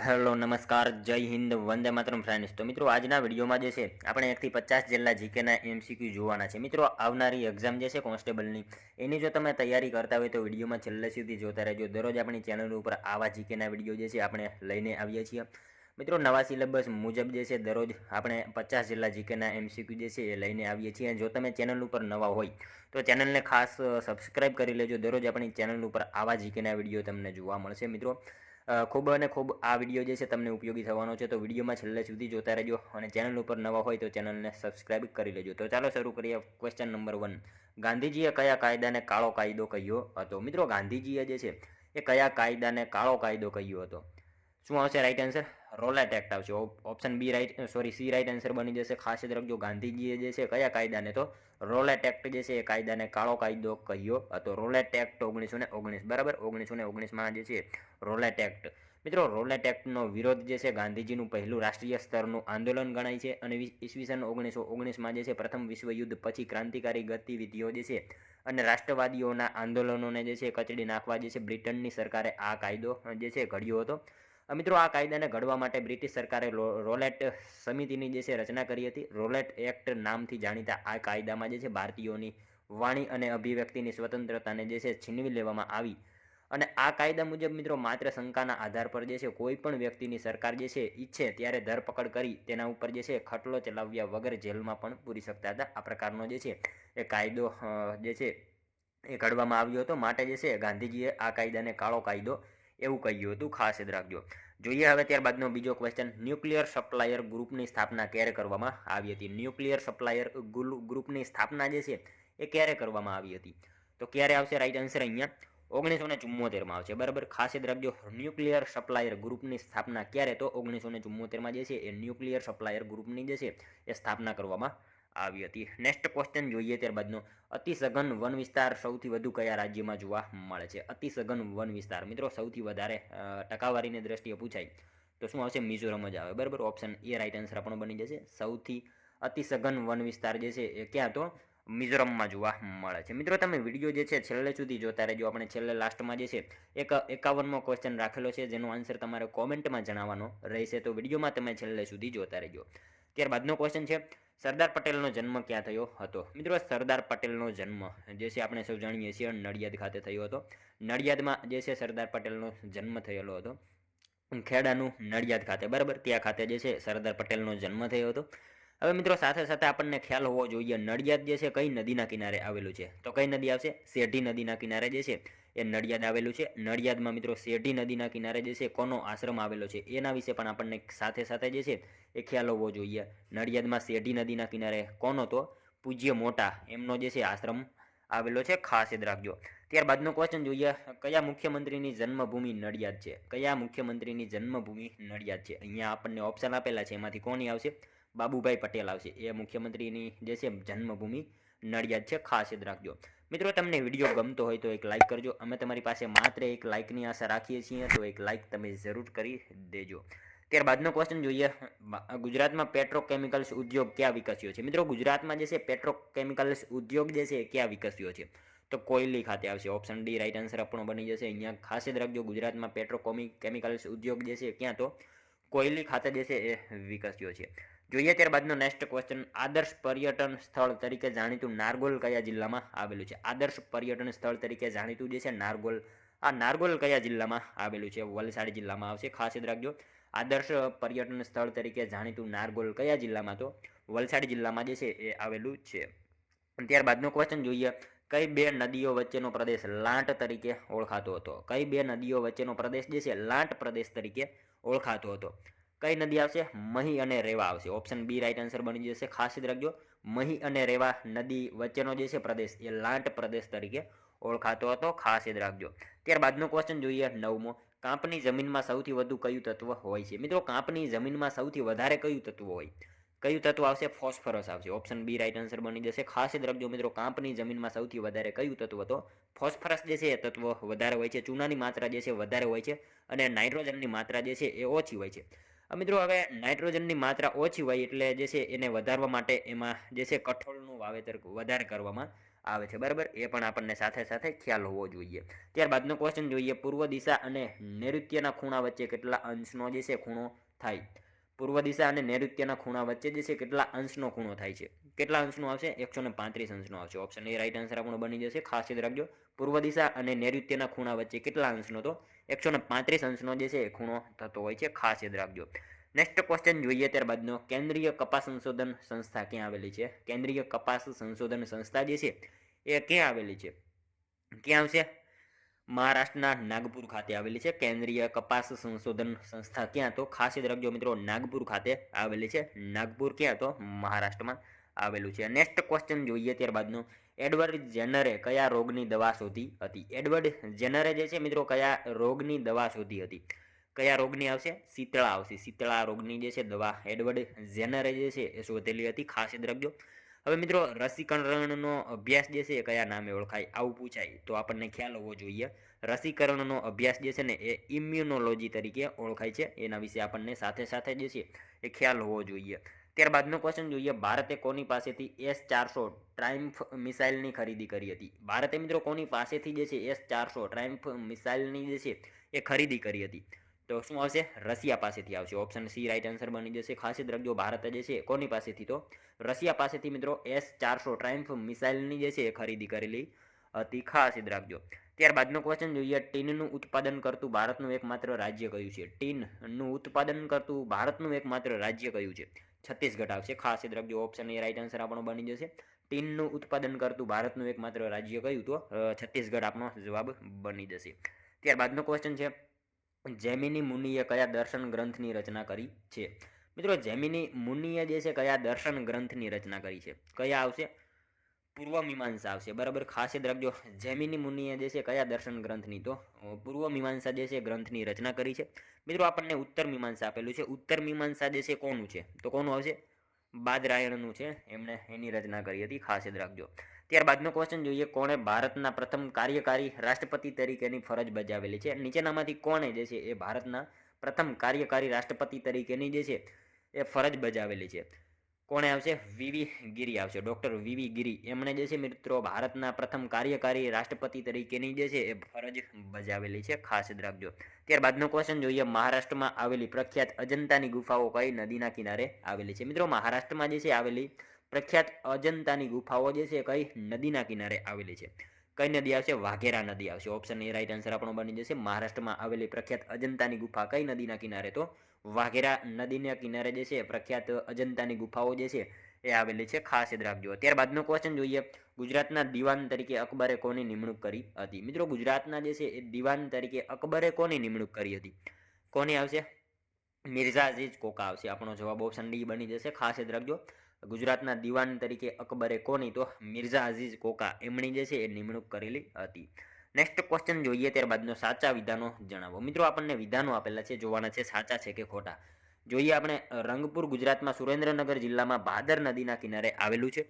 Hello નમસ્કાર જય Hind Vande Mataram friends. તો મિત્રો આજના વિડીયોમાં જે છે આપણે 1 થી 50 જેટલા જીકેના એમસીક્યુ જોવાના છે। મિત્રો આવનારી એક્ઝામ જે છે કોન્સ્ટેબલની એની જો તમે તૈયારી કરતા હોય તો વિડીયોમાં છેલ્લે સુધી જોતા રહેજો। દરરોજ આપણી ચેનલ ઉપર આવા જીકેના વિડીયો જે છે આપણે લઈને આવીએ છીએ। મિત્રો નવા સિલેબસ મુજબ જે છે દરરોજ આપણે 50 જેટલા જીકેના એમસીક્યુ જે છે એ લઈને આવીએ છીએ। જો તમે ચેનલ ઉપર નવા હોય તો ચેનલને ખાસ સબસ્ક્રાઇબ કરી લેજો। દરરોજ આપણી ચેનલ ઉપર આવા જીકેના વિડીયો તમને જોવા મળશે। મિત્રો ખૂબ અને ખૂબ આ વિડીયો જે છે તમને ઉપયોગી થવાનો છે, તો વિડીયોમાં છેલ્લે સુધી જોતા રહેજો અને ચેનલ ઉપર નવા હોય તો ચેનલને સબસ્ક્રાઇબ કરી લેજો। તો ચાલો શરૂ કરીએ। ક્વેશ્ચન નંબર 1, ગાંધીજીએ કયા કાયદાને કાળો કાયદો કહ્યો હતો? મિત્રો ગાંધીજીએ જે છે એ કયા કાયદાને કાળો કાયદો કહ્યો હતો? શું આવશે રાઈટ આન્સર? રોલેટ એક્ટ આવશે। Option B C right answer બની જશે। ખાસ યાદ રાખજો, ગાંધીજીએ જે છે કયા કાયદાને, તો રોલેટ એક્ટ જે છે એ કાયદાને કાળો કાયદો કહ્યો હતો। રોલેટ એક્ટ 1919, બરાબર, 1919માં જે છે રોલેટ એક્ટ। મિત્રો રોલેટ એક્ટનો વિરોધ જે છે ગાંધીજીનું પહેલું રાષ્ટ્રીય સ્તરનું આંદોલન ગણાય છે અને ઈસવીસન 1919માં જે છે પ્રથમ વિશ્વયુદ્ધ પછી ક્રાંતિકારી ગતિવિધિઓ જે છે અને રાષ્ટ્રવાદીઓના આંદોલનોને જે છે કચડી નાખવા જે છે બ્રિટનની સરકારે આ કાયદો જે છે ઘડ્યો હતો। મિત્રો આ કાયદાને ઘડવા માટે બ્રિટિશ સરકારે રોલેટ સમિતિની જે છે રચના કરી હતી। રોલેટ એક્ટ નામથી જાણીતા આ કાયદામાં જે છે ભારતીયોની વાણી અને અભિવ્યક્તિની સ્વતંત્રતાને જે છે છીનવી લેવામાં આવી અને આ કાયદા મુજબ મિત્રો માત્ર શંકાના આધાર પર જે છે કોઈ પણ વ્યક્તિની સરકાર જે છે ઈચ્છે ત્યારે ધરપકડ કરી તેના ઉપર જે છે ખટલો ચલાવ્યા વગર જેલમાં પણ પૂરી શકતા હતા। આ પ્રકારનો જે છે એ કાયદો જે છે એ ઘડવામાં આવ્યો હતો, માટે જે છે ગાંધીજીએ આ કાયદાને કાળો કાયદો એવું કહ્યું હતું। ખાસ યાદ રાખજો। જોઈએ હવે ત્યારબાદનો બીજો ક્વેશ્ચન, ન્યુક્લિયર સપ્લાયર ગ્રુપની સ્થાપના ક્યારે કરવામાં આવી હતી? ન્યુક્લિયર સપ્લાયર ગ્રુપની સ્થાપના જે છે એ ક્યારે કરવામાં આવી હતી? તો ક્યારે આવશે રાઈટ આન્સર? અહીંયા 1974માં આવશે, બરાબર। ખાસ યાદ રાખજો, ન્યુક્લિયર સપ્લાયર ગ્રુપની સ્થાપના ક્યારે? તો 1974માં જે છે એ ન્યુક્લિયર સપ્લાયર ગ્રુપની જે છે એ સ્થાપના કરવામાં આવી હતી। નેક્સ્ટ ક્વેશ્ચન જોઈએ ત્યારબાદનો, અતિસઘન વન વિસ્તાર સૌથી વધુ કયા રાજ્યમાં જોવા મળે છે? અતિસઘન વન વિસ્તાર મિત્રો સૌથી વધારે ટકાવારીની દ્રષ્ટિએ પૂછાય તો શું આવશે? મિઝોરમ જ આવે, બરાબર। ઓપ્શન એ રાઈટ આન્સર આપણો બની જશે। સૌથી અતિસઘન વન વિસ્તાર જે છે એ ક્યાં? તો મિઝોરમમાં જોવા મળે છે। મિત્રો તમે વિડીયો જે છે છેલ્લે સુધી જોતા રહેજો। આપણે છેલ્લે લાસ્ટમાં જે છે એક 51મો ક્વેશ્ચન રાખેલો છે જેનો આન્સર તમારે કોમેન્ટમાં જણાવવાનો રહેશે, તો વિડીયોમાં તમે છેલ્લે સુધી જોતા રહેજો। ત્યારબાદનો ક્વેશ્ચન છે, સરદાર પટેલનો જન્મ ક્યાં થયો હતો? મિત્રો સરદાર પટેલનો જન્મ જે છે આપણે સૌ જાણીએ છીએ નડિયાદ ખાતે થયો હતો। નડિયાદમાં જે છે સરદાર પટેલનો જન્મ થયેલો હતો, ખેડાનું નડિયાદ ખાતે, બરાબર, ત્યાં ખાતે જે છે સરદાર પટેલનો જન્મ થયો હતો। હવે મિત્રો સાથે સાથે આપણને ખ્યાલ હોવો જોઈએ નડિયાદ જે છે કઈ નદીના કિનારે આવેલું છે? તો કઈ નદી આવશે? સેઢી નદીના કિનારે જે છે એ નડિયાદ આવેલું છે। નડિયાદમાં મિત્રો સેઢી નદીના કિનારે જે છે કોનો આશ્રમ આવેલો છે એના વિશે પણ આપણને સાથે સાથે જે છે એ ખ્યાલ હોવો જોઈએ। નડિયાદમાં સેઢી નદીના કિનારે કોનો? તો પૂજ્ય મોટા એમનો જે છે આશ્રમ આવેલો છે। ખાસ યાદ રાખજો। ત્યારબાદનો ક્વેશ્ચન જોઈએ, કયા મુખ્યમંત્રીની જન્મભૂમિ નડિયાદ છે? કયા મુખ્યમંત્રીની જન્મભૂમિ નડિયાદ છે? અહીંયા આપણને ઓપ્શન આપેલા છે, એમાંથી કોની આવશે? બાબુભાઈ પટેલ આવશે। એ મુખ્યમંત્રીની જે છે જન્મભૂમિ નડિયાદ છે। ખાસ યાદ રાખજો। મિત્રો તમને વિડીયો ગમતો હોય તો એક લાઇક કરજો। અમે તમારી પાસે માત્ર એક લાઇકની આશા રાખીએ છીએ, તો એક લાઇક તમે જરૂર કરી દેજો। ત્યારબાદનો ક્વેશ્ચન જોઈએ, ગુજરાતમાં પેટ્રોકેમિકલ્સ ઉદ્યોગ ક્યાં વિકસ્યો છે? મિત્રો ગુજરાતમાં જે છે પેટ્રોકેમિકલ્સ ઉદ્યોગ જે છે ક્યાં વિકસ્યો છે? તો કોયલી ખાતે આવશે। ઓપ્શન ડી રાઈટ આન્સર આપણો બની જશે। અહીંયા ખાસ યાદ રાખજો, ગુજરાતમાં પેટ્રોકેમિકલ્સ ઉદ્યોગ જે છે ક્યાં? તો કોયલી ખાતે જે છે એ વિકસ્યો છે। જોઈએ ત્યારબાદનો નેક્સ્ટ ક્વેશ્ચન, આદર્શ પર્યટન સ્થળ તરીકે જાણીતું નારગોલ કયા જિલ્લામાં આવેલું છે? આદર્શ પર્યટન સ્થળ તરીકે જાણીતું જે છે નારગોલ, આ નારગોલ કયા જિલ્લામાં આવેલું છે? વલસાડ જિલ્લામાં આવશે। ખાસ યાદ રાખજો, આદર્શ પર્યટન સ્થળ તરીકે જાણીતું નારગોલ કયા જિલ્લામાં? તો વલસાડ જિલ્લામાં જે છે એ આવેલું છે। ત્યારબાદનો ક્વેશ્ચન જોઈએ, કઈ બે નદીઓ વચ્ચેનો પ્રદેશ લાંટ તરીકે ઓળખાતો હતો? કઈ બે નદીઓ વચ્ચેનો પ્રદેશ જે છે લાંટ પ્રદેશ તરીકે ઓળખાતો હતો? કઈ નદી આવશે? મહી અને રેવા આવશે। ઓપ્શન બી રાઈટ આન્સર બની જશે। ખાસ યાદ રાખજો, મહી અને રેવા નદી વચ્ચેનો જે છે પ્રદેશ એ લાંટ પ્રદેશ તરીકે ઓળખાતો હતો। ખાસ યાદ રાખજો। ત્યારબાદનો ક્વેશ્ચન જોઈએ 9મો, કાંપની જમીનમાં સૌથી વધુ કયું તત્વ હોય છે? મિત્રો કાંપની જમીનમાં સૌથી વધારે કયું તત્વ હોય? કયું તત્વ આવશે? ફોસ્ફરસ આવશે। ઓપ્શન બી રાઈટ આન્સર બની જશે। ખાસ યાદ રાખજો મિત્રો, કાંપની જમીનમાં સૌથી વધારે કયું તત્વ? તો ફોસ્ફરસ જે છે એ તત્વ વધારે હોય છે। ચૂનાની માત્રા જે છે વધારે હોય છે અને નાઇટ્રોજનની માત્રા જે છે એ ઓછી હોય છે। મિત્રો હવે નાઇટ્રોજનની માત્રા ઓછી હોય એટલે જે છે એને વધારવા માટે એમાં જે છે કઠોળનું વાવેતર વધારે કરવામાં આવે છે, બરાબર. એ પણ આપણને સાથે સાથે ખ્યાલ હોવો જોઈએ. ત્યારબાદનો ક્વેશ્ચન જોઈએ, પૂર્વ દિશા અને નૈઋત્યના ખૂણા વચ્ચે કેટલા અંશનો જે છે ખૂણો થાય? પૂર્વ દિશા અને નૈઋત્યના ખૂણા વચ્ચે જે છે કેટલા અંશનો ખૂણો થાય છે? કેટલા અંશનો આવશે? 135 અંશનો આવશે. ઓપ્શન એ રાઈટ આન્સર આપણો બની જશે. ખાસ યાદ રાખજો, પૂર્વ દિશા અને નૈઋત્યના ખૂણા વચ્ચે કેટલા અંશનો? તો 135 અંશનો જે છે ખૂણો થતો હોય છે. ખાસ યાદ રાખજો. નેક્સ્ટ ક્વેશ્ચન જોઈએ ત્યારબાદનો, કેન્દ્રીય કપાસ સંશોધન સંસ્થા ક્યાં આવેલી છે? કેન્દ્રીય કપાસ સંશોધન સંસ્થા જે છે એ ક્યાં આવેલી છે? ક્યાં આવશે? મહારાષ્ટ્રના નાગપુર ખાતે આવેલી છે કેન્દ્રીય કપાસ સંશોધન સંસ્થા. ક્યાં? તો ખાસ યાદ રાખજો મિત્રો, નાગપુર ખાતે આવેલી છે. નાગપુર ક્યાં? તો મહારાષ્ટ્રમાં આવેલું છે. નેક્સ્ટ ક્વેશ્ચન જોઈએ ત્યારબાદનો, એડવર્ડ જેનરે કયા રોગની દવા શોધી હતી? એડવર્ડ જેનરે જે છે મિત્રો કયા રોગની દવા શોધી હતી? કયા રોગની આવશે? શીતળા આવશે. શીતળા રોગની જે છે દવા એડવર્ડ જેનરે જે છે એ શોધેલી હતી. ખાસ યાદ રાખજો. હવે મિત્રો, રસીકરણનો અભ્યાસ જે છે એ કયા નામે ઓળખાય? આવું પૂછાય તો આપણને ખ્યાલ હોવો જોઈએ. રસીકરણનો અભ્યાસ જે છે ને એ ઇમ્યુનોલોજી તરીકે ઓળખાય છે. એના વિશે આપણને સાથે સાથે જે છે એ ખ્યાલ હોવો જોઈએ. ત્યારબાદનો ક્વેશ્ચન જોઈએ, ભારતે કોની પાસેથી S-400 ટ્રાયમ્ફ મિસાઇલની ખરીદી કરી હતી? ભારતે મિત્રો કોની પાસેથી જે છે S-400 ટ્રાયમ્ફ મિસાઇલની જે છે એ ખરીદી કરી હતી? તો શું આવશે? રશિયા પાસેથી આવશે. ઓપ્શન સી રાઈટ આન્સર બની જશે. ખાસ યાદ રાખજો, ભારત જે છે કોની પાસેથી? તો રશિયા પાસેથી મિત્રો S-400 ટ્રાયમ્ફ મિસાઇલની જે છે એ ખરીદી કરેલી હતી. ખાસ યાદ રાખજો. ત્યારબાદનો ક્વેશ્ચન જોઈએ, ટીનનું ઉત્પાદન કરતું ભારતનું એકમાત્ર રાજ્ય કયું છે? ટીનનું ઉત્પાદન કરતું ભારતનું એકમાત્ર રાજ્ય કયું છે? છત્તીસગઢ આવશે. ખાસ યાદ રાખજો, ઓપ્શન એ રાઈટ આન્સર આપણો બની જશે. ટીનનું ઉત્પાદન કરતું ભારતનું એકમાત્ર રાજ્ય કયું? તો છત્તીસગઢ આપણો જવાબ બની જશે. ત્યારબાદનો ક્વેશ્ચન છે, જૈમિની મુનિએ કયા દર્શન ગ્રંથની રચના કરી છે? મિત્રો, જૈમિની મુનિએ જે છે કયા દર્શન ગ્રંથની રચના કરી છે? કયા આવશે? પૂર્વ મીમાંસા આવશે. બરાબર, ખાસ યાદ રાખજો, જૈમિની મુનિએ જે છે કયા દર્શન ગ્રંથની? તો પૂર્વ મીમાંસા જે છે ગ્રંથની રચના કરી છે. મિત્રો, આપણને ઉત્તર મીમાંસા આપેલું છે. ઉત્તર મીમાંસા જે છે કોનું છે? તો કોનું આવશે? બાદરાયણનું છે. એમણે એની રચના કરી હતી. ખાસ યાદ રાખજો. ત્યારબાદનો ક્વેશ્ચન જોઈએ, કોણે ભારતના પ્રથમ કાર્યકારી રાષ્ટ્રપતિ તરીકેની ફરજ બજાવેલી છે? નીચેનામાંથી કોણે જે છે એ ભારતના પ્રથમ કાર્યકારી રાષ્ટ્રપતિ તરીકેની જે છે એ ફરજ બજાવેલી છે? કોણે આવશે? વીવી ગિરી આવશે. ડોક્ટર વીવી ગિરી, એમણે જે છે મિત્રો ભારતના પ્રથમ કાર્યકારી રાષ્ટ્રપતિ તરીકેની જે છે એ ફરજ બજાવેલી છે. ખાસ યાદ રાખજો. ત્યારબાદનો ક્વેશ્ચન જોઈએ, મહારાષ્ટ્રમાં આવેલી પ્રખ્યાત અજંતાની ગુફાઓ કઈ નદીના કિનારે આવેલી છે? મિત્રો, મહારાષ્ટ્રમાં જે છે આવેલી પ્રખ્યાત અજંતાની ગુફાઓ જે છે કઈ નદીના કિનારે આવેલી છે? કઈ નદી આવશે? વાઘેરા નદી આવશે. ઓપ્શન એ રાઈટ આન્સર આપણો બની જશે. મહારાષ્ટ્રમાં આવેલી પ્રખ્યાત અજંતાની ગુફા કઈ નદીના કિનારે? તો વાઘેરા નદીના કિનારે જે છે પ્રખ્યાત અજંતાની ગુફાઓ જે છે એ આવેલી છે. ખાસ યાદ રાખજો. ત્યારબાદનો ક્વેશ્ચન જોઈએ, ગુજરાતના દિવાન તરીકે અકબરે કોની નિમણૂક કરી હતી? મિત્રો, ગુજરાતના જે છે એ દિવાન તરીકે અકબરે કોની નિમણૂક કરી હતી? કોની આવશે? મિર્ઝા અઝીઝ કોકા આવશે. આપણો જવાબ ઓપ્શન ડી બની જશે. ખાસ યાદ રાખજો, ગુજરાતના દિવાન તરીકે અકબરે કોની? તો મિર્ઝા અઝીઝ કોકા, એમની જે છે એ નિમણૂક કરેલી હતી. નેક્સ્ટ ક્વેશ્ચન જોઈએ ત્યારબાદનો, સાચા વિધાનો જણાવો. મિત્રો, આપણને વિધાનો આપેલા છે, જોવાના છે સાચા છે કે ખોટા. જોઈએ આપણે, રંગપુર ગુજરાતમાં સુરેન્દ્રનગર જિલ્લામાં ભાદર નદીના કિનારે આવેલું છે.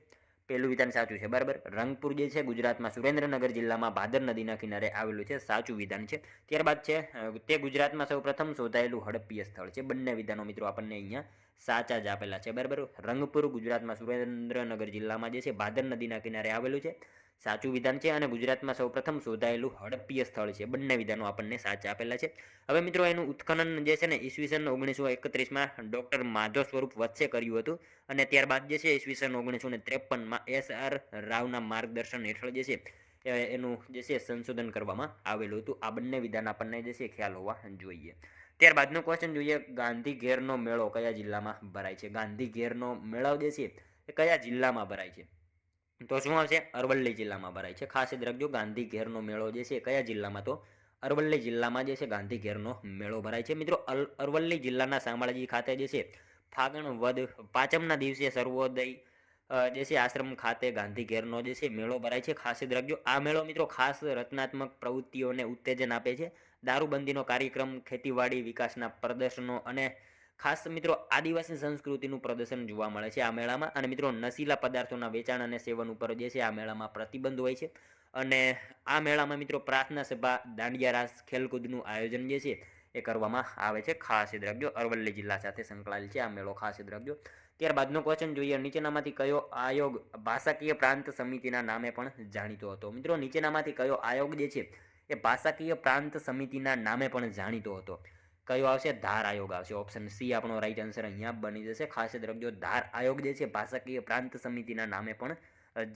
પહેલું વિધાન સાચું છે. બરાબર, રંગપુર જે છે ગુજરાતમાં સુરેન્દ્રનગર જિલ્લામાં ભાદર નદીના કિનારે આવેલું છે. સાચું વિધાન છે. ત્યારબાદ છે, તે ગુજરાતમાં સૌપ્રથમ શોધાયેલું હડપ્પીય સ્થળ છે. બંને વિધાનો મિત્રો આપણને અહીંયા સાચા જ આપેલા છે. બરાબર, રંગપુર ગુજરાતમાં સુરેન્દ્રનગર જિલ્લામાં જે છે ભાદર નદીના કિનારે આવેલું છે. સાચું વિધાન છે. અને ગુજરાતમાં સૌપ્રથમ શોધાયેલું હડપ્પીય સ્થળ છે. બંને વિધાનો આપણને સાચા આપેલા છે. હવે મિત્રો, એનું ઉત્ખનન જે છે ને ઈસવીસન 1931માં ડોક્ટર માધવ સ્વરૂપ વચ્ચે કર્યું હતું. અને ત્યારબાદ જે છે ઈસવીસન 1953માં S.R. રાવના માર્ગદર્શન હેઠળ જે છે એનું જે છે સંશોધન કરવામાં આવેલું હતું. આ બંને વિધાન આપણને જે છે ખ્યાલ હોવા જોઈએ. ત્યારબાદનો ક્વેશ્ચન જોઈએ, ગાંધી ઘેરનો મેળો કયા જિલ્લામાં ભરાય છે? ગાંધી ઘેરનો મેળો જે છે એ કયા જિલ્લામાં ભરાય છે? તો શું આવશે? અરવલ્લી જિલ્લામાં ભરાય છે. ખાસ યાદ રાખજો, ગાંધી ઘેરનો મેળો જે છે કયા જિલ્લામાં? તો અરવલ્લી જિલ્લામાં જે છે ગાંધી ઘેરનો મેળો ભરાય છે. મિત્રો, અરવલ્લી જિલ્લાના શામળાજી ખાતે જે છે ફાગણ વદ પાંચમના દિવસે સર્વોદય જે છે આશ્રમ ખાતે ગાંધી ઘેરનો જે છે મેળો ભરાય છે. ખાસ યાદ રાખજો, આ મેળો મિત્રો ખાસ રચનાત્મક પ્રવૃત્તિઓને ઉત્તેજન આપે છે. દારૂબંધીનો કાર્યક્રમ, ખેતીવાડી વિકાસના પ્રદર્શનો અને ખાસ મિત્રો આદિવાસી સંસ્કૃતિનું પ્રદર્શન જોવા મળે છે આ મેળામાં. અને મિત્રો, નશીલા પદાર્થોના વેચાણ અને સેવન ઉપર જે છે આ મેળામાં પ્રતિબંધ હોય છે. અને આ મેળામાં મિત્રો પ્રાર્થના સભા, દાંડિયા રાસ, ખેલકૂદનું આયોજન જે છે એ કરવામાં આવે છે, ખાસ યાદ રાખજો. અરવલ્લી જિલ્લા સાથે સંકળાયેલ છે આ મેળો, ખાસ યાદ રાખજો. ત્યારબાદનો ક્વેશ્ચન જોઈએ, નીચેનામાંથી કયો આયોગ ભાષાકીય પ્રાંત સમિતિના નામે પણ જાણીતો હતો? મિત્રો નીચેનામાંથી કયો આયોગ જે છે એ ભાષાકીય પ્રાંત સમિતિના નામે પણ જાણીતો હતો? કયો આવશે? ધાર આયોગ આવશે. ઓપ્શન સી આપણો રાઈટ આન્સર અહીંયા બની જશે. ખાસ યાદ રાખજો, ધાર આયોગ જે છે ભાષાકીય પ્રાંત સમિતિના નામે પણ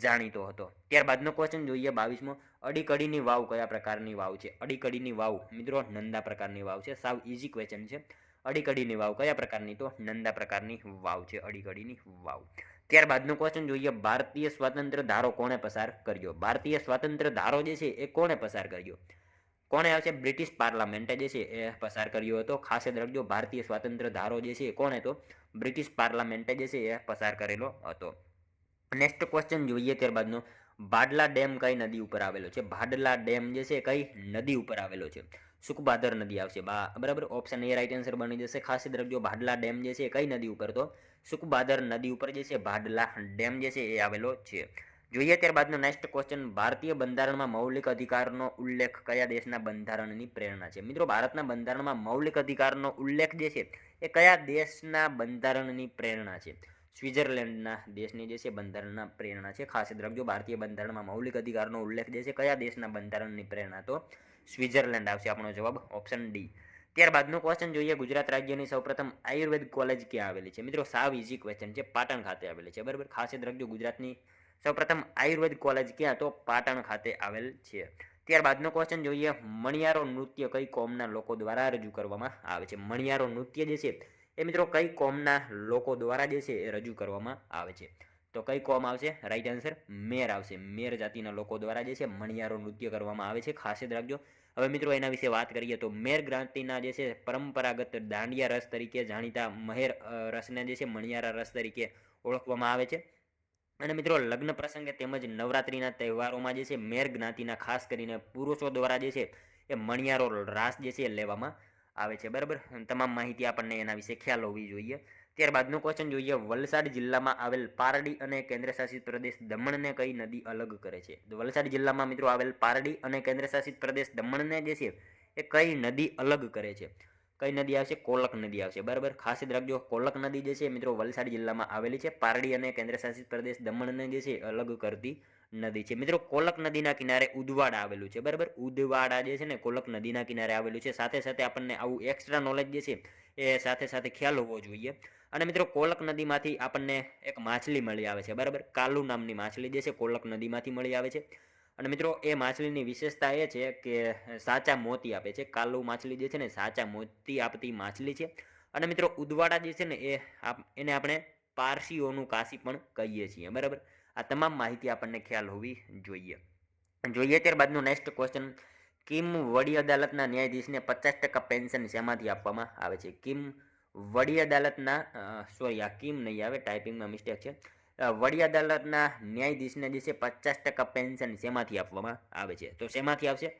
જાણીતો હતો. ત્યારબાદનો ક્વેશ્ચન જોઈએ 22મો, અડીકડીની વાવ કયા પ્રકારની વાવ છે? અડીકડીની વાવ મિત્રો નંદા પ્રકારની વાવ છે. સાવ ઇઝી ક્વેશ્ચન છે. અડીકડીની વાવ કયા પ્રકારની? તો નંદા પ્રકારની વાવ છે અડીકડીની વાવ. ત્યારબાદનો ક્વેશ્ચન જોઈએ, ભારતીય સ્વાતંત્ર્ય ધારો કોણે પસાર કર્યો? ભારતીય સ્વાતંત્ર્ય ધારો જે છે એ કોણે પસાર કર્યો? કોણે આવશે? બ્રિટિશ પાર્લામેન્ટે જે છે એ પસાર કર્યો હતો. ખાસ યાદ રાખજો, ભારતીય સ્વાતંત્ર્ય ધારો જે છે એ કોણે? તો બ્રિટિશ પાર્લામેન્ટે જે છે એ પસાર કરેલો હતો. નેક્સ્ટ ક્વેશ્ચન જોઈએ ત્યારબાદનો, ભાડલા ડેમ કઈ નદી ઉપર આવેલો છે? ભાડલા ડેમ જે છે કઈ નદી ઉપર આવેલો છે? સુખભાદર નદી આવશે બરાબર. ઓપ્શન એ રાઈટ આન્સર બની જશે. ખાસ યાદ રાખજો, ભાડલા ડેમ જે છે કઈ નદી ઉપર? તો સુખભાદર નદી ઉપર જે છે ભાડલા ડેમ જે છે એ આવેલો છે. જોઈએ ત્યારબાદનો નેક્સ્ટ ક્વેશ્ચન, ભારતીય બંધારણમાં મૌલિક અધિકારનો ઉલ્લેખ કયા દેશના બંધારણની પ્રેરણા છે? મિત્રો ભારતના બંધારણમાં મૌલિક અધિકારનો ઉલ્લેખ જે છે એ કયા દેશના બંધારણની પ્રેરણા છે? સ્વિટ્ઝરલેન્ડના દેશની જે છે બંધારણના પ્રેરણા છે. ખાસ યાદ રાખજો, ભારતીય બંધારણમાં મૌલિક અધિકારનો ઉલ્લેખ જે છે કયા દેશના બંધારણની પ્રેરણા? તો સ્વિટ્ઝરલેન્ડ આવશે આપણો જવાબ, ઓપ્શન ડી. ત્યારબાદનો ક્વેશ્ચન જોઈએ, ગુજરાત રાજ્યની સૌપ્રથમ આયુર્વેદ કોલેજ ક્યાં આવેલી છે? મિત્રો સાવ ઇઝી ક્વેશ્ચન છે, પાટણ ખાતે આવેલી છે બરાબર. ખાસ યાદ રાખજો, ગુજરાતની સૌપ્રથમ આયુર્વેદ કોલેજ ક્યાં? તો પાટણ ખાતે આવેલ છે. ત્યારબાદનો ક્વેશ્ચન જોઈએ, મણિયારો નૃત્ય કઈ કોમના લોકો દ્વારા રજૂ કરવામાં આવે છે? મણિયારો નૃત્ય જે છે એ મિત્રો કઈ કોમના લોકો દ્વારા જે છે એ રજૂ કરવામાં આવે છે? તો કઈ કોમ આવશે? રાઈટ આન્સર મેર આવશે. મેર જાતિના લોકો દ્વારા જે છે મણિયારો નૃત્ય કરવામાં આવે છે. ખાસ યાદ રાખજો. હવે મિત્રો એના વિશે વાત કરીએ તો મેર જ્ઞાતિના જે છે પરંપરાગત દાંડિયા રસ તરીકે જાણીતા મહેર રસને જે છે મણિયારા રસ તરીકે ઓળખવામાં આવે છે. અને મિત્રો લગ્ન પ્રસંગે તેમજ નવરાત્રિના તહેવારોમાં જે છે મેર જ્ઞાતિના ખાસ કરીને પુરુષો દ્વારા જે છે એ મણિયારો રાસ જે છે લેવામાં આવે છે બરાબર. તમામ માહિતી આપણને એના વિશે ખ્યાલ હોવી જોઈએ. ત્યારબાદનો ક્વેશ્ચન જોઈએ, વલસાડ જિલ્લામાં આવેલ પારડી અને કેન્દ્રશાસિત પ્રદેશ દમણને કઈ નદી અલગ કરે છે? વલસાડ જિલ્લામાં મિત્રો આવેલ પારડી અને કેન્દ્રશાસિત પ્રદેશ દમણને જે છે એ કઈ નદી અલગ કરે છે? કઈ નદી આવશે? કોલક નદી આવશે બરાબર. ખાસ યાદ રાખજો, કોલક નદી જે છે મિત્રો વલસાડ જિલ્લામાં આવેલી છે. પારડી અને કેન્દ્રશાસિત પ્રદેશ દમણને જે છે અલગ કરતી નદી છે. મિત્રો કોલક નદીના કિનારે ઉદવાડા આવેલું છે બરાબર. ઉદવાડા જે છે ને કોલક નદીના કિનારે આવેલું છે. સાથે સાથે આપણને આવું એક્સ્ટ્રા નોલેજ જે છે એ સાથે સાથે ખ્યાલ હોવો જોઈએ. અને મિત્રો કોલક નદીમાંથી આપણને એક માછલી મળી આવે છે બરાબર. કાલુ નામની માછલી જે છે કોલક નદીમાંથી મળી આવે છે. અને મિત્રો એ માછલીની વિશેષતા એ છે કે સાચા મોતી આપે છે. કાલુ માછલી જે છે ને સાચા મોતી આપતી માછલી છે. અને મિત્રો ઉદવાડા જે છે ને એને આપણે પારસીઓનું કાશી પણ કહીએ છીએ બરાબર. આ તમામ માહિતી આપણને ખ્યાલ હોવી જોઈએ. ત્યારબાદનો નેક્સ્ટ ક્વેશ્ચન, કિમ વડી અદાલતના ન્યાયાધીશને 50% પેન્શન શેમાંથી આપવામાં આવે છે? કિમ વડી અદાલતના આ કિમ નહીં આવે, ટાઈપિંગમાં મિસ્ટેક છે. વડી અદાલતના ન્યાયાધીશને જે છે 50% પેન્શન શેમાંથી આપવામાં આવે છે? તો શેમાંથી આવશે?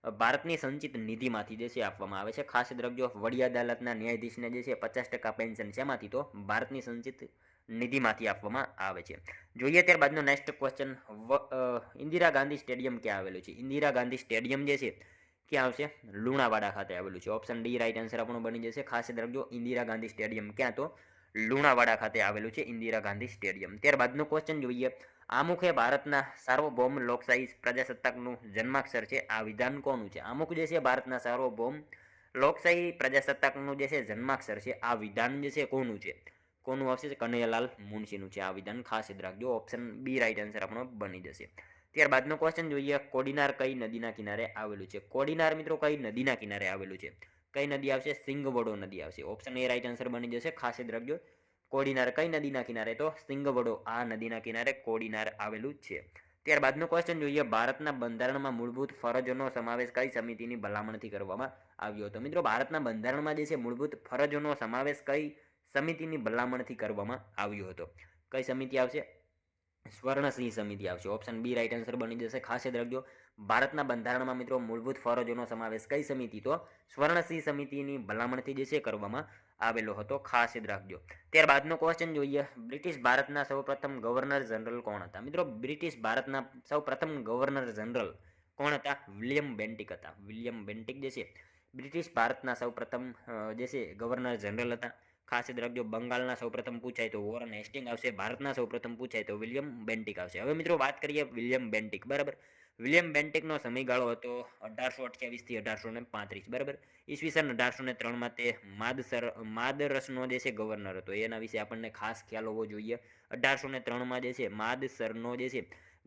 ભારતની સંચિત નિધિમાંથી જે છે આપવામાં આવે છે. ખાસ યાદ રાખજો, વડી અદાલતના ન્યાયાધીશને જે છે 50% પેન્શન શેમાંથી? તો ભારતની સંચિત નિધિમાંથી આપવામાં આવે છે. જોઈએ ત્યારબાદનો next question, Indira Gandhi stadium ક્યાં આવેલું છે? ઇન્દિરા ગાંધી સ્ટેડિયમ જે છે ક્યાં આવશે? લુણાવાડા ખાતે આવેલું છે. ઓપ્શન ડી રાઈટ આન્સર આપણો બની જશે. ખાસ યાદ રાખજો, ઇન્દિરા ગાંધી સ્ટેડિયમ ક્યાં? તો લુણાવાડા ખાતે આવેલું છે ઇન્દિરા ગાંધી સ્ટેડિયમ. ત્યારબાદનો ક્વેશ્ચન જોઈએ, આમુખ એ ભારતના સાર્વભૌમ લોકશાહી પ્રજાસત્તાકનું જન્માક્ષર છે. આ વિધાન કોનું છે? આમુખ જે છે ભારતના સાર્વભૌમ લોકશાહી પ્રજાસત્તાકનું જે છે જન્માક્ષર છે. આ વિધાન જે છે કોનું છે? કોનું આવશે? કનૈયાલાલ મુનશીનું છે આ વિધાન. ખાસ યાદ રાખજો, ઓપ્શન બી રાઈટ આન્સર આપણો બની જશે. ત્યારબાદનો ક્વેશ્ચન જોઈએ, કોડીનાર કઈ નદીના કિનારે આવેલું છે? કોડીનાર મિત્રો કઈ નદીના કિનારે આવેલું છે? કઈ નદી આવશે? સિંગવડો નદી આવશે. ઓપ્શન એ રાઈટ આન્સર બની જશે. ખાસ યાદ રાખજો, કોડીનાર કઈ નદીના કિનારે? તો સિંગવડો આ નદીના કિનારે કોડીનાર આવેલું છે. ત્યારબાદનો ક્વેશ્ચન જોઈએ, ભારતના બંધારણમાં મૂળભૂત ફરજોનો સમાવેશ કઈ સમિતિની ભલામણથી કરવામાં આવ્યો હતો? મિત્રો ભારતના બંધારણમાં જે છે મૂળભૂત ફરજોનો સમાવેશ કઈ સમિતિની ભલામણથી કરવામાં આવ્યો હતો? કઈ સમિતિ આવશે? સ્વર્ણસિંહ સમિતિ આવશે. ઓપ્શન બી રાઈટ આન્સર બની જશે. ખાસ યાદ રાખજો, ભારતના બંધારણમાં મિત્રો મૂળભૂત ફરજોનો સમાવેશ કઈ સમિતિ? તો સ્વર્ણસિંહ સમિતિની ભલામણથી જે છે કરવામાં આવેલો હતો. ખાસ યાદ રાખજો. ત્યારબાદનો ક્વેશ્ચન જોઈએ, બ્રિટિશ ભારતના સૌપ્રથમ ગવર્નર જનરલ કોણ હતા? મિત્રો બ્રિટિશ ભારતના સૌપ્રથમ ગવર્નર જનરલ કોણ હતા? વિલિયમ બેન્ટિક હતા. વિલિયમ બેન્ટિક જે છે બ્રિટિશ ભારતના સૌપ્રથમ જે છે ગવર્નર જનરલ હતા. ખાસ યાદ રાખજો, બંગાળના સૌપ્રથમ પૂછાય તો વોરન હેસ્ટિંગ આવશે, ભારતના સૌપ્રથમ પૂછાય તો વિલિયમ બેન્ટિક આવશે. હવે મિત્રો વાત કરીએ વિલિયમ બેન્ટિક, બરાબર. વિલિયમ બેન્ટિકનો સમયગાળો હતો 1828 થી 1835, બરાબર. ઈસવીસન 1803માં તે માદરસનો જે છે ગવર્નર હતો. એના વિશે આપણને ખાસ ખ્યાલ હોવો જોઈએ. 1803માં જે છે માદસરનો જે છે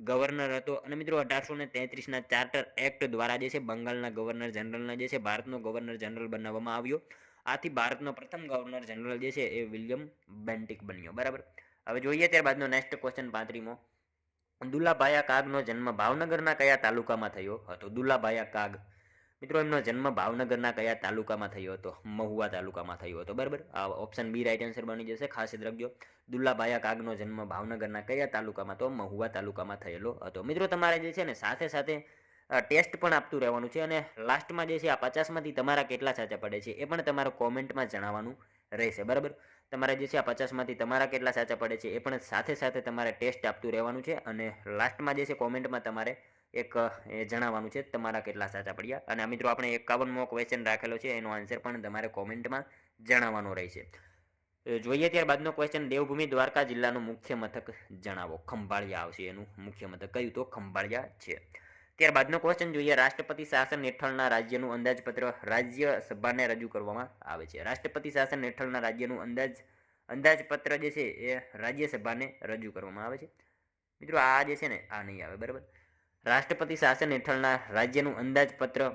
ગવર્નર હતો. અને મિત્રો 1833ના ચાર્ટર એક્ટ દ્વારા જે છે બંગાળના ગવર્નર જનરલને જે છે ભારતનો ગવર્નર જનરલ બનાવવામાં આવ્યો. આથી ભારતનો પ્રથમ ગવર્નર જનરલ જે છે એ વિલિયમ બેન્ટિક બન્યો, બરાબર. હવે જોઈએ ત્યારબાદનો નેક્સ્ટ ક્વેશ્ચન 35મો. દુલાભાયા કાગનો જન્મ ભાવનગરના કયા તાલુકામાં થયો હતો? દુલાભાયા કાગ, મિત્રો એમનો જન્મ ભાવનગરના કયા તાલુકામાં થયો હતો? મહુવા તાલુકામાં થયો હતો, બરાબર. આ ઓપ્શન બી રાઈટ આન્સર બની જશે. ખાસ યાદ રાખજો, દુલાભાયા કાગનો જન્મ ભાવનગરના કયા તાલુકામાં? તો મહુવા તાલુકામાં થયેલો હતો. મિત્રો તમારે જે છે ને સાથે સાથે ટેસ્ટ પણ આપતું રહેવાનું છે, અને લાસ્ટમાં જે છે આ 50માંથી તમારા કેટલા સાચા પડે છે એ પણ તમારે કોમેન્ટમાં જણાવવાનું રહેશે, બરાબર. તમારે જે છે આ 50માંથી તમારા કેટલા સાચા પડે છે એ પણ સાથે સાથે તમારે ટેસ્ટ આપતું રહેવાનું છે, અને લાસ્ટમાં જે છે કોમેન્ટમાં તમારે એક જણાવવાનું છે તમારા કેટલા સાચા પડ્યા. અને મિત્રો આપણે 51મો ક્વેશ્ચન રાખેલો છે, એનો આન્સર પણ તમારે કોમેન્ટમાં જણાવવાનો રહેશે. જોઈએ ત્યારબાદનો ક્વેશ્ચન, દેવભૂમિ દ્વારકા જિલ્લાનું મુખ્ય મથક જણાવો. ખંભાળિયા આવશે એનું મુખ્ય મથક. કયું? તો ખંભાળિયા છે. ત્યારબાદનો ક્વેશ્ચન જોઈએ, રાષ્ટ્રપતિ શાસન હેઠળના રાજ્યનું અંદાજપત્ર રાજ્યસભાને રજૂ કરવામાં આવે છે. રાષ્ટ્રપતિ શાસન હેઠળના રાજ્યનું અંદાજપત્ર જે છે એ રાજ્યસભાને રજૂ કરવામાં આવે છે. મિત્રો આ જે છે ને આ નહીં આવે, બરાબર. રાષ્ટ્રપતિ શાસન હેઠળના રાજ્યનું અંદાજપત્ર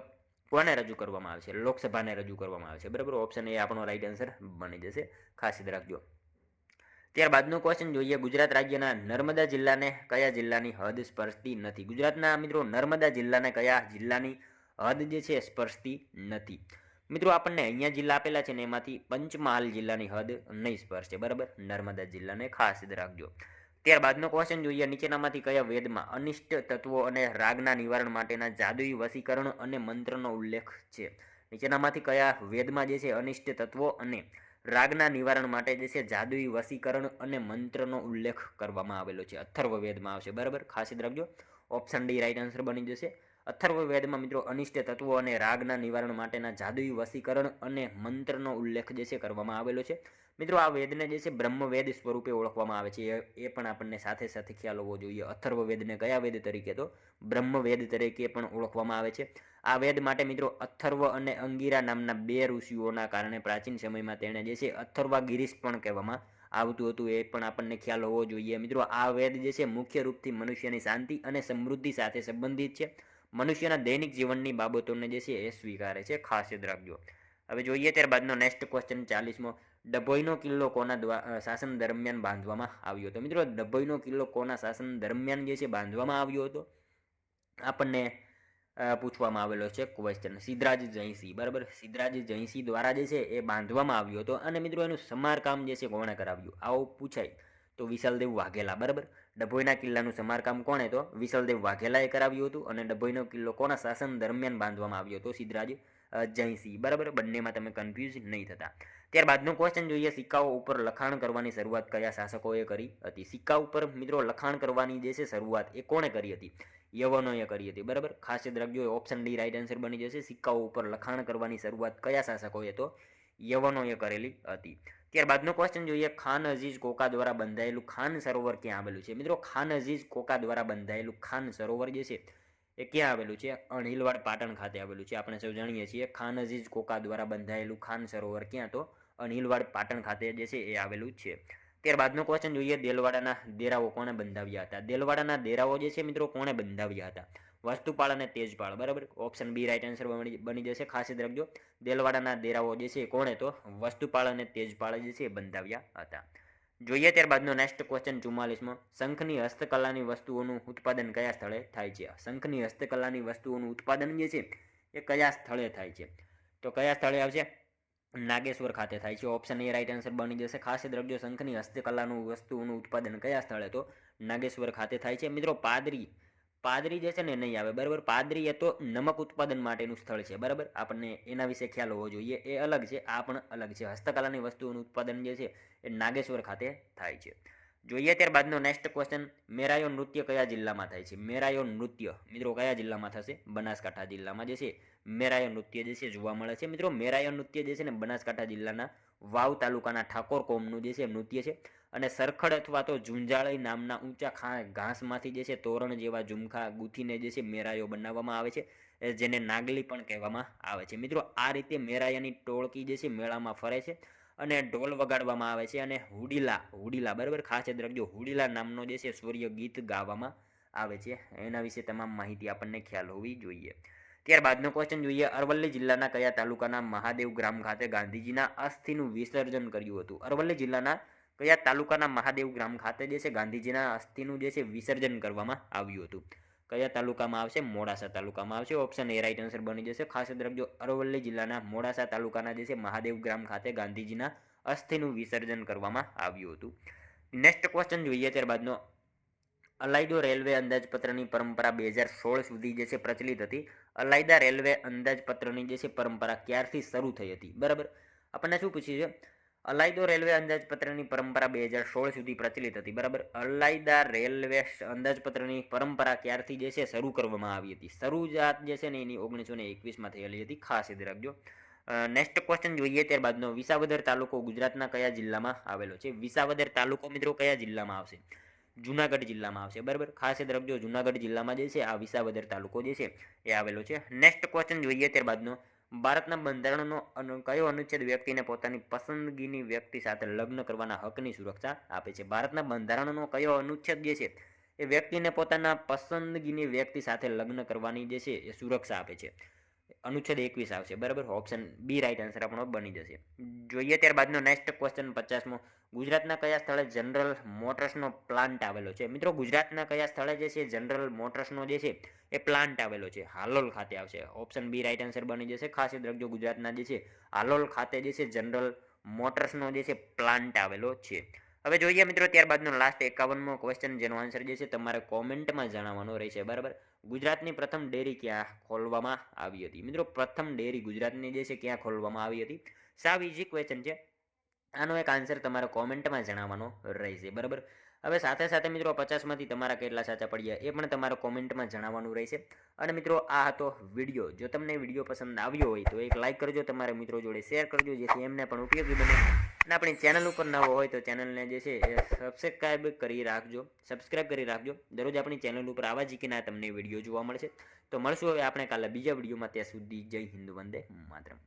કોને રજૂ કરવામાં આવે છે? લોકસભાને રજૂ કરવામાં આવે છે, બરાબર. ઓપ્શન એ આપણો રાઈટ આન્સર બની જશે. ખાસ યાદ રાખજો. ત્યારબાદનો ક્વેશ્ચન જોઈએ, ગુજરાત રાજ્યના નર્મદા જિલ્લાને કયા જિલ્લાની હદ સ્પર્શતી નથી? ગુજરાતના મિત્રો નર્મદા જિલ્લાને કયા જિલ્લાની હદ જે છે સ્પર્શતી નથી? મિત્રો આપણને અહીંયા જિલ્લા આપેલા છે ને એમાંથી પંચમહાલ જિલ્લાની હદ નહીં સ્પર્શે, બરાબર, નર્મદા જિલ્લાને. ખાસ યાદ રાખજો. ત્યારબાદનો ક્વેશ્ચન જોઈએ, નીચેનામાંથી કયા વેદમાં અનિષ્ટ તત્વો અને રાગના નિવારણ માટેના જાદુઈ વશીકરણ અને મંત્રનો ઉલ્લેખ છે? નીચેનામાંથી કયા વેદમાં જે છે અનિષ્ટ તત્વો અને રાગના નિવારણ માટે જે છે જાદુઈ વશીકરણ અને મંત્રનો ઉલ્લેખ કરવામાં આવેલો છે? અથર્વવેદમાં આવશે, બરાબર. ખાસ યાદ રાખજો, ઓપ્શન ડી રાઈટ આન્સર બની જશે. અથર્વવેદમાં મિત્રો અનિષ્ટ તત્વો અને રાગના નિવારણ માટેના જાદુઈ વશીકરણ અને મંત્રનો ઉલ્લેખ જે છે કરવામાં આવેલો છે. મિત્રો આ વેદને જે છે બ્રહ્મવેદ સ્વરૂપે ઓળખવામાં આવે છે, એ પણ આપણને સાથે સાથે ખ્યાલ હોવો જોઈએ. અથર્વવેદને કયા વેદ તરીકે? તો બ્રહ્મવેદ તરીકે પણ ઓળખવામાં આવે છે. આ વેદ માટે મિત્રો અથર્વ અને અંગીરા નામના બે ઋષિઓના કારણે પ્રાચીન સમયમાં તેને જે છે અથર્વાગીરીશ પણ કહેવામાં આવતું હતું, એ પણ આપણને ખ્યાલ હોવો જોઈએ. મિત્રો આ વેદ જે છે મુખ્ય રૂપથી મનુષ્યની શાંતિ અને સમૃદ્ધિ સાથે સંબંધિત છે. મનુષ્યના દૈનિક જીવનની બાબતોને જે છે એ સ્વીકારે છે. ખાસ યાદ રાખજો. હવે જોઈએ ત્યારબાદનો નેક્સ્ટ ક્વેશ્ચન 40મો. ડભોઈનો કિલ્લો કોના શાસન દરમિયાન બાંધવામાં આવ્યો હતો? મિત્રો ડભોઈનો કિલ્લો કોના શાસન દરમિયાન જે છે બાંધવામાં આવ્યો હતો? આપણને પૂછવામાં આવેલો છે ક્વેશ્ચન. સિદ્ધરાજ જયસિંહ, બરાબર. સિદ્ધરાજ જયસિંહ દ્વારા જે છે એ બાંધવામાં આવ્યો હતો. અને મિત્રો એનું સમારકામ જે છે કોણે કરાવ્યું? આવું પૂછાય તો વિશાલદેવ વાઘેલા, બરાબર. ડભોઈના કિલ્લાનું સમારકામ કોણે? તો વિશાલદેવ વાઘેલાએ કરાવ્યું હતું. અને ડભોઈનો કિલ્લો કોના શાસન દરમિયાન બાંધવામાં આવ્યો હતો? સિદ્ધરાજ જયસિંહ, બરાબર. બંનેમાં તમે કન્ફ્યુઝ નહીં થતા. ત્યારબાદનો ક્વેશ્ચન જોઈએ, સિક્કાઓ ઉપર લખાણ કરવાની શરૂઆત કયા શાસકોએ કરી હતી? સિક્કા ઉપર મિત્રો લખાણ કરવાની જે છે શરૂઆત એ કોણે કરી હતી? યવનોએ કરી હતી, બરાબર. ખાસ યાદ રાખજો, ઓપ્શન ડી રાઈટ આન્સર બની જશે. સિક્કાઓ ઉપર લખાણ કરવાની શરૂઆત કયા શાસકોએ? તો યવનોએ કરેલી હતી. ત્યારબાદનો ક્વેશ્ચન જોઈએ, ખાન અઝીઝ કોકા દ્વારા બંધાયેલું ખાન સરોવર ક્યાં આવેલું છે? મિત્રો ખાન અઝીઝ કોકા દ્વારા બંધાયેલું ખાન સરોવર જે છે એ ક્યાં આવેલું છે? અણહિલવાડ પાટણ ખાતે આવેલું છે. આપણે સૌ જાણીએ છીએ ખાન અઝીઝ કોકા દ્વારા બંધાયેલું ખાન સરોવર ક્યાં? તો અણહિલવાડ પાટણ ખાતે જે છે એ આવેલું છે. ત્યારબાદનો ક્વેશ્ચન જોઈએ, દેલવાડાના દેરાઓ કોણે બંધાવ્યા હતા? દેલવાડાના દેરાઓ જે છે મિત્રો કોણે બંધાવ્યા હતા? વસ્તુપાળ અને તેજપાળ, બરાબર. ઓપ્શન બી રાઈટ આન્સર બની જશે. ખાસ યાદ રાખજો, દેલવાડાના દેરાઓ જે છે કોણે? તો વસ્તુપાળ અને તેજપાળ જે છે બંધાવ્યા હતા. જોઈએ ત્યારબાદનો નેક્સ્ટ ક્વેશ્ચન 44મો. શંખની હસ્તકલાની વસ્તુઓનું ઉત્પાદન કયા સ્થળે થાય છે? શંખની હસ્તકલાની વસ્તુઓનું ઉત્પાદન જે છે એ કયા સ્થળે થાય છે? તો કયા સ્થળે આવશે? નાગેશ્વર ખાતે થાય છે. ઓપ્શન એ રાઈટ આન્સર બની જશે. ખાસ યાદ રાખજો, શંખની હસ્તકલાનું વસ્તુઓનું ઉત્પાદન કયા સ્થળે? તો નાગેશ્વર ખાતે થાય છે. મિત્રો પાદરી જે છે ને નહીં આવે, બરાબર. પાદરી એ તો નમક ઉત્પાદન માટેનું સ્થળ છે, બરાબર. આપણને એના વિશે ખ્યાલ હોવો જોઈએ, એ અલગ છે, આ પણ અલગ છે. હસ્તકલાની વસ્તુઓનું ઉત્પાદન જે છે એ નાગેશ્વર ખાતે થાય છે. જોઈએ ત્યારબાદનો નેક્સ્ટ ક્વેશ્ચન, મેરાયો નૃત્ય કયા જિલ્લામાં થાય છે? મેરાયો નૃત્ય મિત્રો કયા જિલ્લામાં થશે? બનાસકાંઠા જિલ્લામાં જે છે મેરાયો નૃત્ય જે છે જોવા મળે છે. મિત્રો મેરાયો નૃત્ય જે છે ને બનાસકાંઠા જિલ્લાના વાવ તાલુકાના ઠાકોર કોમનું જે છે નૃત્ય છે. અને સરખડ અથવા તો ઝુંઝાળી નામના ઊંચા ઘાસમાંથી જે છે તોરણ જેવા ઝુમખા ગૂંથીને જે છે મેરાયો બનાવવામાં આવે છે, જેને નાગલી પણ કહેવામાં આવે છે. મિત્રો આ રીતે મેરાયાની ટોળકી જે છે મેળામાં ફરે છે અને ઢોલ વગાડવામાં આવે છે અને હુડીલા બરાબર ખાસ યાદ રાખજો, હુડીલા નામનો જે છે સૂર્ય ગીત ગાવામાં આવે છે. એના વિશે તમામ માહિતી આપણને ખ્યાલ હોવી જોઈએ. ત્યારબાદનો ક્વેશ્ચન જોઈએ, અરવલ્લી જિલ્લાના કયા તાલુકાના મહાદેવ ગ્રામ ખાતે ગાંધીજીના અસ્થિનું વિસર્જન કર્યું હતું? અરવલ્લી જિલ્લાના કયા તાલુકાના મહાદેવ ગ્રામ ખાતે જે છે ગાંધીજીના અસ્થિનું જે છે વિસર્જન કરવામાં આવ્યું હતું? કયા તાલુકામાં આવશે? મોડાસા તાલુકામાં આવશે. ઓપ્શન એ રાઈટ આન્સર બની જશે. ખાસ યાદ રાખજો, અરવલ્લી જિલ્લાના મોડાસા તાલુકાના જે છે મહાદેવ ગ્રામ ખાતે ગાંધીજીના અસ્થિનું વિસર્જન કરવામાં આવ્યું હતું. નેક્સ્ટ ક્વેશ્ચન જોઈએ ત્યારબાદનો, અલાયદો રેલવે અંદાજપત્રની પરંપરા 2016 સુધી જે છે પ્રચલિત હતી. અલાયદા રેલવે અંદાજપત્રની જે છે પરંપરા ક્યારથી શરૂ થઈ હતી? બરાબર, આપણને શું પૂછ્યું છે? અલાયદો રેલવે અંદાજપત્રની પરંપરા 2016 સુધી પ્રચલિત હતી. બરાબર, અલાયદા રેલવે અંદાજપત્રની પરંપરા ક્યારથી જે છે શરૂ કરવામાં આવી હતી? શરૂઆત જે છે ને એની 1921માં થયેલી હતી. ખાસ યાદ રાખજો. નેક્સ્ટ ક્વેશ્ચન જોઈએ ત્યારબાદનો, વિસાવદર તાલુકો ગુજરાતના કયા જિલ્લામાં આવેલો છે? વિસાવદર તાલુકો મિત્રો કયા જિલ્લામાં આવશે? જુનાગઢ જિલ્લામાં આવશે. બરાબર, ખાસ યાદ રાખજો, જુનાગઢ જિલ્લામાં જે છે આ વિસાવદર તાલુકો જે છે એ આવેલો છે. નેક્સ્ટ ક્વેશ્ચન જોઈએ ત્યારબાદનો, ભારતના બંધારણનો કયો અનુચ્છેદ વ્યક્તિને પોતાની પસંદગીની વ્યક્તિ સાથે લગ્ન કરવાના હકની સુરક્ષા આપે છે? ભારતના બંધારણનો કયો અનુચ્છેદ જે છે એ વ્યક્તિને પોતાના પસંદગીની વ્યક્તિ સાથે લગ્ન કરવાની જે છે એ સુરક્ષા આપે છે? અનુચ્છેદ 21 આવશે. બરાબર, ઓપ્શન બી રાઈટ આન્સર આપણો બની જશે. જોઈએ ત્યારબાદનો નેક્સ્ટ ક્વેશ્ચન 50મો, ગુજરાતના કયા સ્થળે જનરલ મોટર્સનો પ્લાન્ટ આવેલો છે? મિત્રો ગુજરાતના કયા સ્થળે જે છે જનરલ મોટર્સનો જે છે એ પ્લાન્ટ આવેલો છે? હાલોલ ખાતે આવશે. ઓપ્શન બી રાઈટ આન્સર બની જશે. ખાસ યાદ રાખજો, ગુજરાતના જે છે હાલોલ ખાતે જે છે જનરલ મોટર્સનો જે છે પ્લાન્ટ આવેલો છે. હવે જોઈએ મિત્રો ત્યારબાદનો લાસ્ટ 51મો ક્વેશ્ચન, જેનો આન્સર જે છે તમારે કોમેન્ટમાં જણાવવાનો રહેશે. બરાબર, ગુજરાતની પ્રથમ ડેરી ક્યાં ખોલવામાં આવી હતી? મિત્રો પ્રથમ ડેરી ગુજરાતની જે છે ક્યાં ખોલવામાં આવી હતી? સાવ ઇઝી ક્વેશ્ચન છે. આનો એક આન્સર તમારે કોમેન્ટમાં જણાવવાનો રહેશે. બરાબર, હવે સાથે સાથે મિત્રો 50માંથી તમારા કેટલા સાચા પડ્યા એ પણ તમારે કોમેન્ટમાં જણાવવાનું રહેશે. અને મિત્રો આ હતો વિડીયો. જો તમને વિડીયો પસંદ આવ્યો હોય તો એક લાઇક કરજો, તમારા મિત્રો જોડે શેર કરજો, જેથી એમને પણ ઉપયોગી બને. અને આપણી ચેનલ ઉપર નવો હોય તો ચેનલને જે છે એ સબસ્ક્રાઈબ કરી રાખજો. દરરોજ આપણી ચેનલ ઉપર આવા જ તમને વિડીયો જોવા મળશે. તો મળશું હવે આપણે કાલે બીજા વિડીયોમાં. ત્યાં સુધી જય હિન્દ, વંદે માતરમ.